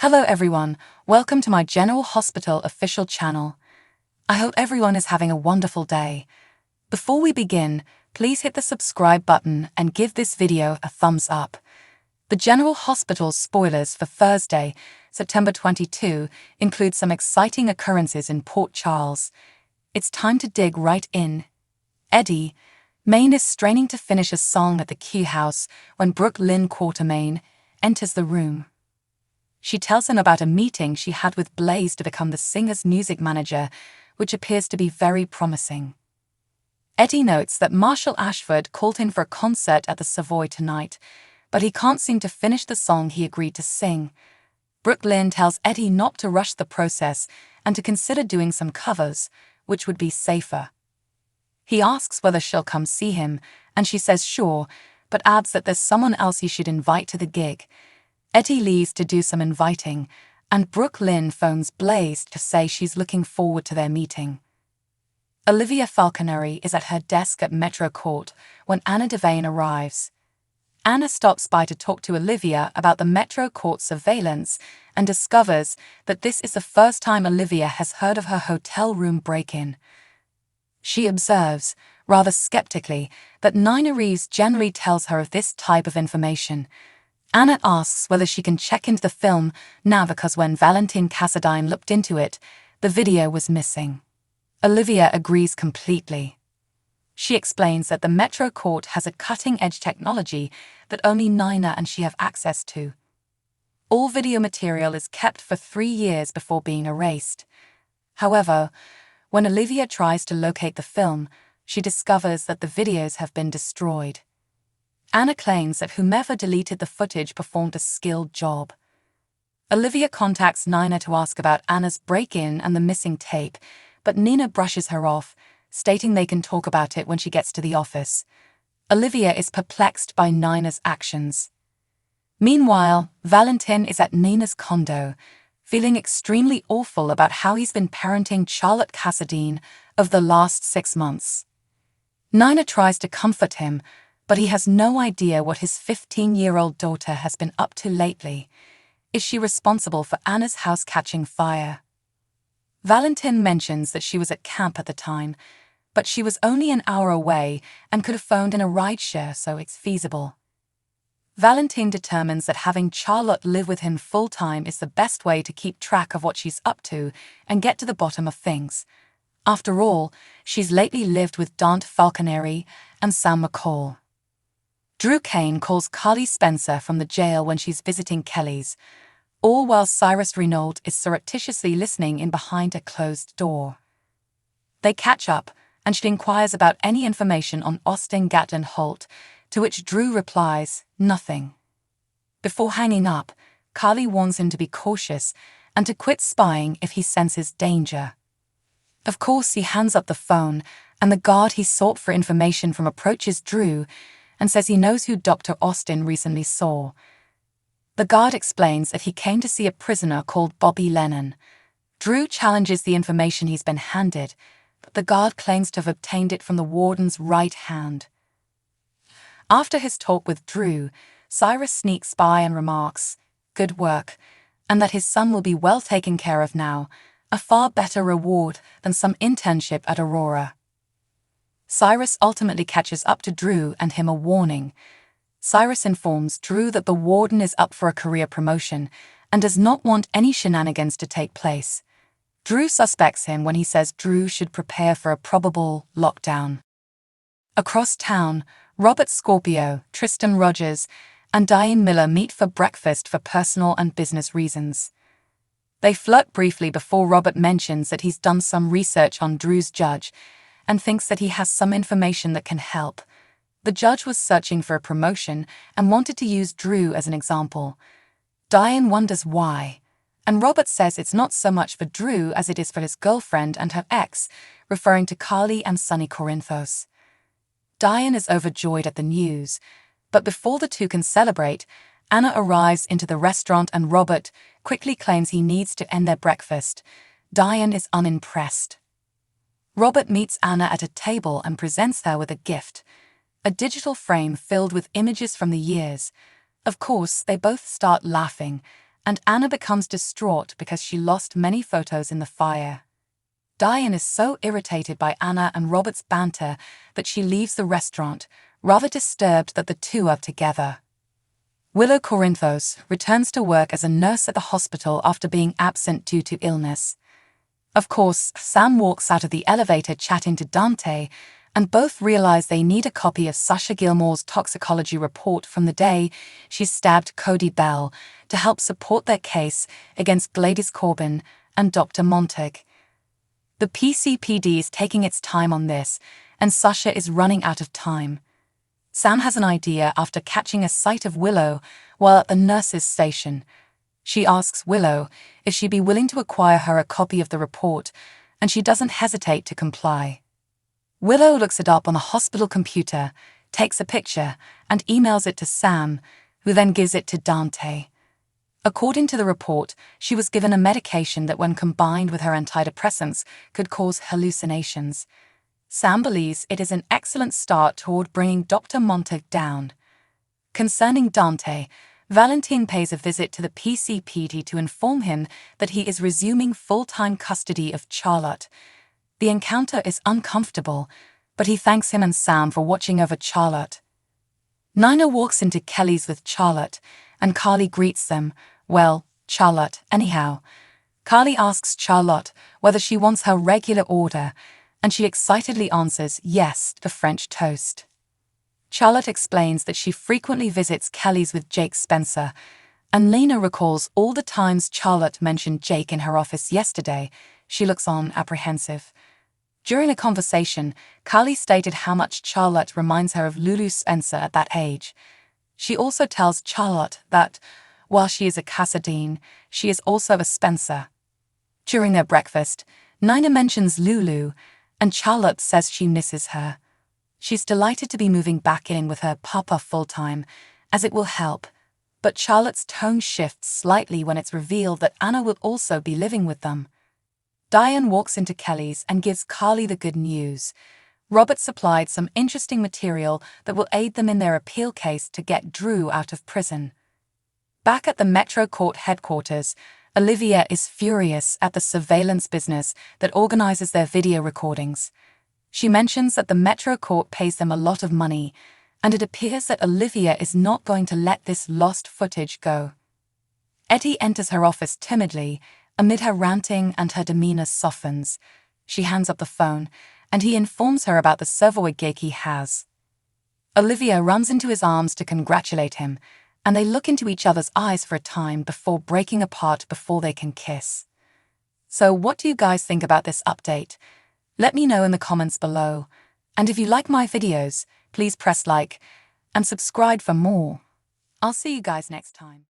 Hello everyone, welcome to my General Hospital official channel. I hope everyone is having a wonderful day. Before we begin, please hit the subscribe button and give this video a thumbs up. The General Hospital's spoilers for Thursday, September 22, include some exciting occurrences in Port Charles. It's time to dig right in. Eddie, Maine is straining to finish a song at the Q House when Brooke Lynn Quartermain enters the room. She tells him about a meeting she had with Blaze to become the singer's music manager, which appears to be very promising. Eddie notes that Marshall Ashford called him for a concert at the Savoy tonight, but he can't seem to finish the song he agreed to sing. Brooke Lynn tells Eddie not to rush the process and to consider doing some covers, which would be safer. He asks whether she'll come see him, and she says sure, but adds that there's someone else he should invite to the gig. Eddie leaves to do some inviting, and Brooke Lynn phones Blaze to say she's looking forward to their meeting. Olivia Falconeri is at her desk at Metro Court when Anna Devane arrives. Anna stops by to talk to Olivia about the Metro Court surveillance and discovers that this is the first time Olivia has heard of her hotel room break-in. She observes, rather skeptically, that Nina Reeves generally tells her of this type of information. Anna asks whether she can check into the film now because when Valentine Cassadine looked into it, the video was missing. Olivia agrees completely. She explains that the Metro Court has a cutting-edge technology that only Nina and she have access to. All video material is kept for 3 years before being erased. However, when Olivia tries to locate the film, she discovers that the videos have been destroyed. Anna claims that whomever deleted the footage performed a skilled job. Olivia contacts Nina to ask about Anna's break-in and the missing tape, but Nina brushes her off, stating they can talk about it when she gets to the office. Olivia is perplexed by Nina's actions. Meanwhile, Valentin is at Nina's condo, feeling extremely awful about how he's been parenting Charlotte Cassadine over the last 6 months. Nina tries to comfort him, but he has no idea what his 15-year-old daughter has been up to lately. Is she responsible for Anna's house catching fire? Valentin mentions that she was at camp at the time, but she was only an hour away and could have phoned in a rideshare, so it's feasible. Valentin determines that having Charlotte live with him full-time is the best way to keep track of what she's up to and get to the bottom of things. After all, she's lately lived with Dante Falconeri and Sam McCall. Drew Kane calls Carly Spencer from the jail when she's visiting Kelly's, all while Cyrus Renaud is surreptitiously listening in behind a closed door. They catch up, and she inquires about any information on Austin Gatlin Holt, to which Drew replies, nothing. Before hanging up, Carly warns him to be cautious and to quit spying if he senses danger. Of course, he hands up the phone, and the guard he sought for information from approaches Drew and says he knows who Dr. Austin recently saw. The guard explains that he came to see a prisoner called Bobby Lennon. Drew challenges the information he's been handed, but the guard claims to have obtained it from the warden's right hand. After his talk with Drew, Cyrus sneaks by and remarks, "Good work," and that his son will be well taken care of now, a far better reward than some internship at Aurora. Cyrus ultimately catches up to Drew and him a warning. Cyrus informs Drew that the warden is up for a career promotion and does not want any shenanigans to take place. Drew suspects him when he says Drew should prepare for a probable lockdown. Across town, Robert Scorpio, Tristan Rogers, and Diane Miller meet for breakfast for personal and business reasons. They flirt briefly before Robert mentions that he's done some research on Drew's judge and thinks that he has some information that can help. The judge was searching for a promotion and wanted to use Drew as an example. Diane wonders why, and Robert says it's not so much for Drew as it is for his girlfriend and her ex, referring to Carly and Sonny Corinthos. Diane is overjoyed at the news, but before the two can celebrate, Anna arrives into the restaurant and Robert quickly claims he needs to end their breakfast. Diane is unimpressed. Robert meets Anna at a table and presents her with a gift, a digital frame filled with images from the years. Of course, they both start laughing, and Anna becomes distraught because she lost many photos in the fire. Diane is so irritated by Anna and Robert's banter that she leaves the restaurant, rather disturbed that the two are together. Willow Corinthos returns to work as a nurse at the hospital after being absent due to illness. Of course, Sam walks out of the elevator chatting to Dante, and both realize they need a copy of Sasha Gilmore's toxicology report from the day she stabbed Cody Bell to help support their case against Gladys Corbin and Dr. Montag. The PCPD is taking its time on this, and Sasha is running out of time. Sam has an idea after catching a sight of Willow while at the nurse's station. She asks Willow if she'd be willing to acquire her a copy of the report, and she doesn't hesitate to comply. Willow looks it up on the hospital computer, takes a picture, and emails it to Sam, who then gives it to Dante. According to the report, she was given a medication that when combined with her antidepressants could cause hallucinations. Sam believes it is an excellent start toward bringing Dr. Montag down. Concerning Dante, Valentine pays a visit to the PCPD to inform him that he is resuming full-time custody of Charlotte. The encounter is uncomfortable, but he thanks him and Sam for watching over Charlotte. Nina walks into Kelly's with Charlotte, and Carly greets them. Well, Charlotte, anyhow. Carly asks Charlotte whether she wants her regular order, and she excitedly answers yes to French toast. Charlotte explains that she frequently visits Kelly's with Jake Spencer, and Lena recalls all the times Charlotte mentioned Jake in her office yesterday. She looks on apprehensive. During a conversation, Carly stated how much Charlotte reminds her of Lulu Spencer at that age. She also tells Charlotte that, while she is a Cassadine, she is also a Spencer. During their breakfast, Nina mentions Lulu, and Charlotte says she misses her. She's delighted to be moving back in with her papa full-time, as it will help, but Charlotte's tone shifts slightly when it's revealed that Anna will also be living with them. Diane walks into Kelly's and gives Carly the good news. Robert supplied some interesting material that will aid them in their appeal case to get Drew out of prison. Back at the Metro Court headquarters, Olivia is furious at the surveillance business that organizes their video recordings. She mentions that the Metro Court pays them a lot of money, and it appears that Olivia is not going to let this lost footage go. Eddie enters her office timidly. Amid her ranting and her demeanor softens. She hands up the phone, and he informs her about the Savoy gig he has. Olivia runs into his arms to congratulate him, and they look into each other's eyes for a time before breaking apart before they can kiss. So what do you guys think about this update? Let me know in the comments below. And if you like my videos, please press like and subscribe for more. I'll see you guys next time.